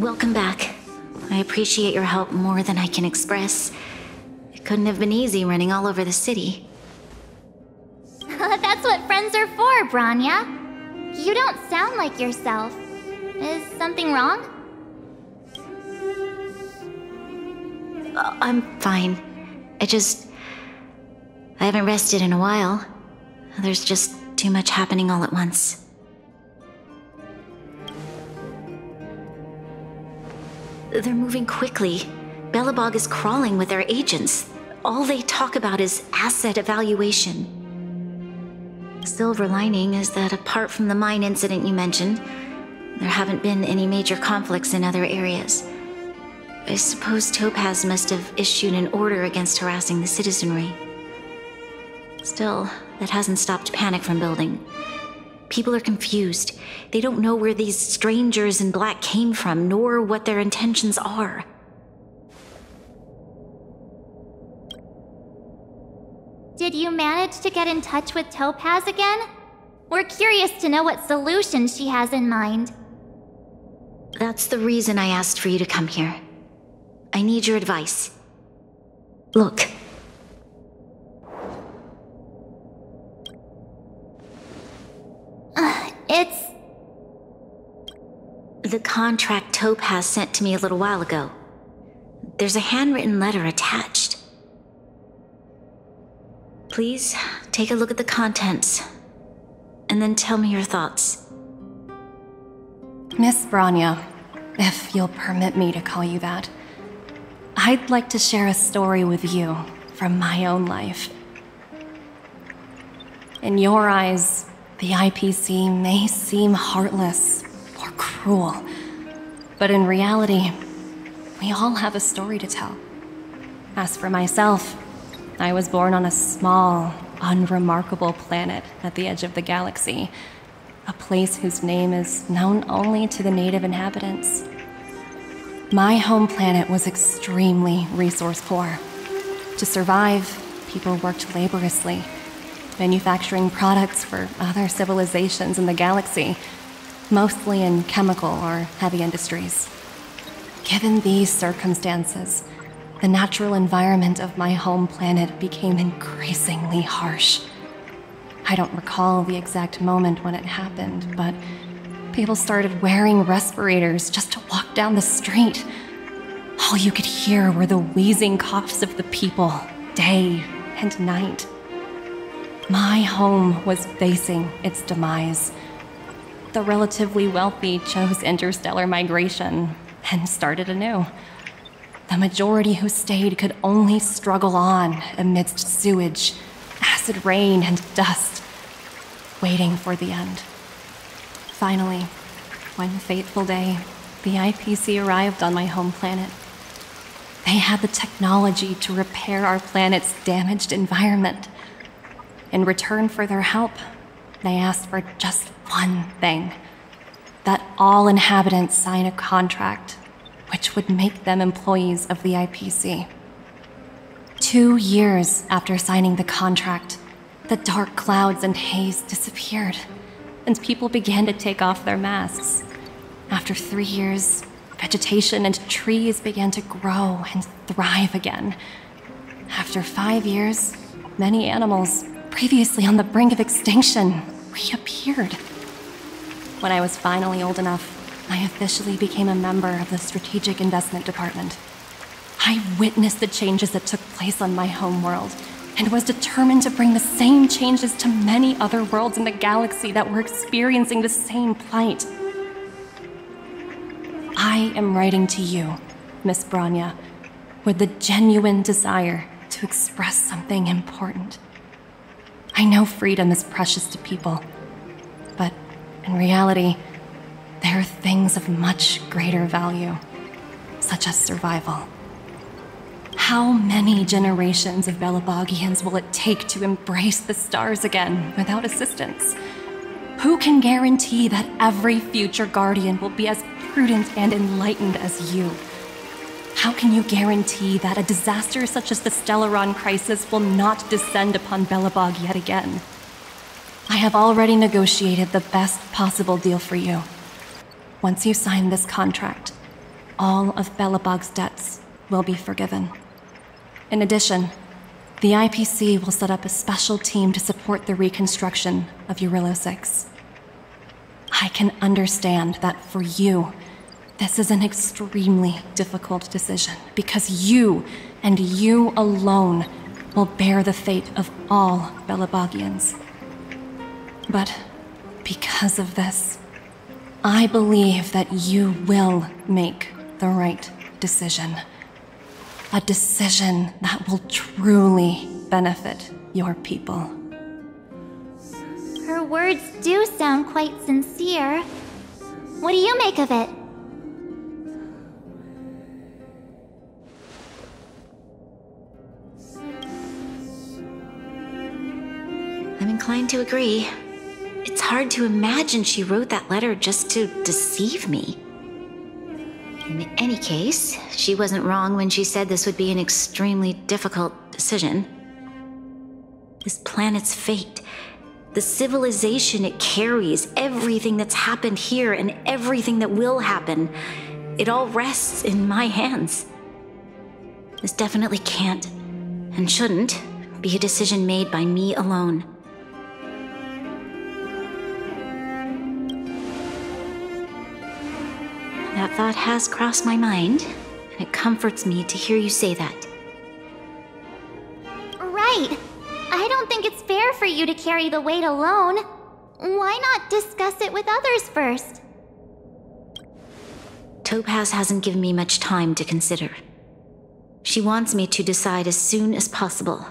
Welcome back. I appreciate your help more than I can express. It couldn't have been easy running all over the city. That's what friends are for, Branya. You don't sound like yourself. Is something wrong? I'm fine. I haven't rested in a while. There's just too much happening all at once. They're moving quickly. Belobog is crawling with their agents. All they talk about is asset evaluation. Silver lining is that apart from the mine incident you mentioned, there haven't been any major conflicts in other areas. I suppose TOPAZ must have issued an order against harassing the citizenry. Still, that hasn't stopped panic from building. People are confused. They don't know where these strangers in black came from, nor what their intentions are. Did you manage to get in touch with TOPAZ again? We're curious to know what solution she has in mind. That's the reason I asked for you to come here. I need your advice. Look. It's... The contract TOPAZ sent to me a little while ago. There's a handwritten letter attached. Please, take a look at the contents, and then tell me your thoughts. Miss Branya, if you'll permit me to call you that, I'd like to share a story with you from my own life. In your eyes, the IPC may seem heartless or cruel, but in reality, we all have a story to tell. As for myself, I was born on a small, unremarkable planet at the edge of the galaxy, a place whose name is known only to the native inhabitants. My home planet was extremely resource poor. To survive, people worked laboriously, manufacturing products for other civilizations in the galaxy, mostly in chemical or heavy industries. Given these circumstances, the natural environment of my home planet became increasingly harsh. I don't recall the exact moment when it happened, but people started wearing respirators just to walk down the street. All you could hear were the wheezing coughs of the people, day and night. My home was facing its demise. The relatively wealthy chose interstellar migration and started anew. The majority who stayed could only struggle on amidst sewage, acid rain, and dust, waiting for the end. Finally, one fateful day, the IPC arrived on my home planet. They had the technology to repair our planet's damaged environment. In return for their help, they asked for just one thing: that all inhabitants sign a contract which would make them employees of the IPC. 2 years after signing the contract, the dark clouds and haze disappeared, and people began to take off their masks. After 3 years, vegetation and trees began to grow and thrive again. After 5 years, many animals, previously on the brink of extinction, reappeared. When I was finally old enough, I officially became a member of the Strategic Investment Department. I witnessed the changes that took place on my homeworld, and was determined to bring the same changes to many other worlds in the galaxy that were experiencing the same plight. I am writing to you, Miss Branya, with the genuine desire to express something important. I know freedom is precious to people, but in reality, there are things of much greater value, such as survival. How many generations of Belobogians will it take to embrace the stars again without assistance? Who can guarantee that every future Guardian will be as prudent and enlightened as you? How can you guarantee that a disaster such as the Stellaron crisis will not descend upon Belobog yet again? I have already negotiated the best possible deal for you. Once you sign this contract, all of Belobog's debts will be forgiven. In addition, the IPC will set up a special team to support the reconstruction of Eurilo 6. I can understand that for you, this is an extremely difficult decision because you, and you alone, will bear the fate of all Belobogians. But because of this, I believe that you will make the right decision. A decision that will truly benefit your people. Her words do sound quite sincere. What do you make of it? I'm inclined to agree. It's hard to imagine she wrote that letter just to deceive me. In any case, she wasn't wrong when she said this would be an extremely difficult decision. This planet's fate, the civilization it carries, everything that's happened here and everything that will happen, it all rests in my hands. This definitely can't, and shouldn't, be a decision made by me alone. That thought has crossed my mind, and it comforts me to hear you say that. Right. I don't think it's fair for you to carry the weight alone. Why not discuss it with others first? TOPAZ hasn't given me much time to consider. She wants me to decide as soon as possible.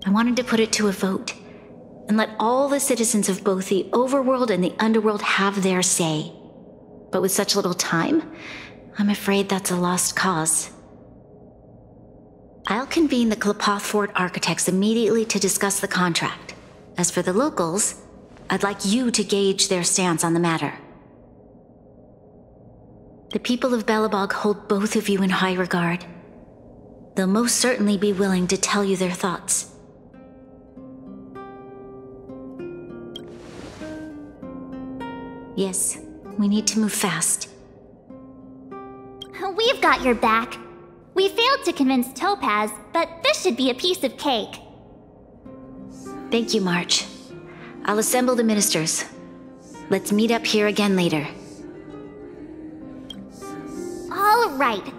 I wanted to put it to a vote, and let all the citizens of both the overworld and the underworld have their say. But with such little time, I'm afraid that's a lost cause. I'll convene the Klapoth Fort architects immediately to discuss the contract. As for the locals, I'd like you to gauge their stance on the matter. The people of Belobog hold both of you in high regard. They'll most certainly be willing to tell you their thoughts. Yes, we need to move fast. We've got your back. We failed to convince TOPAZ, but this should be a piece of cake. Thank you, March. I'll assemble the ministers. Let's meet up here again later. All right.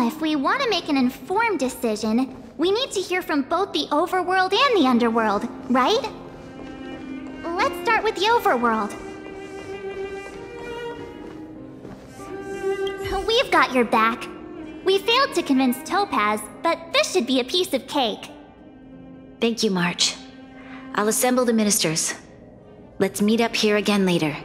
If we want to make an informed decision, we need to hear from both the overworld and the underworld, right? Let's start with the overworld. We've got your back. We failed to convince TOPAZ, but this should be a piece of cake. Thank you, March. I'll assemble the ministers. Let's meet up here again later.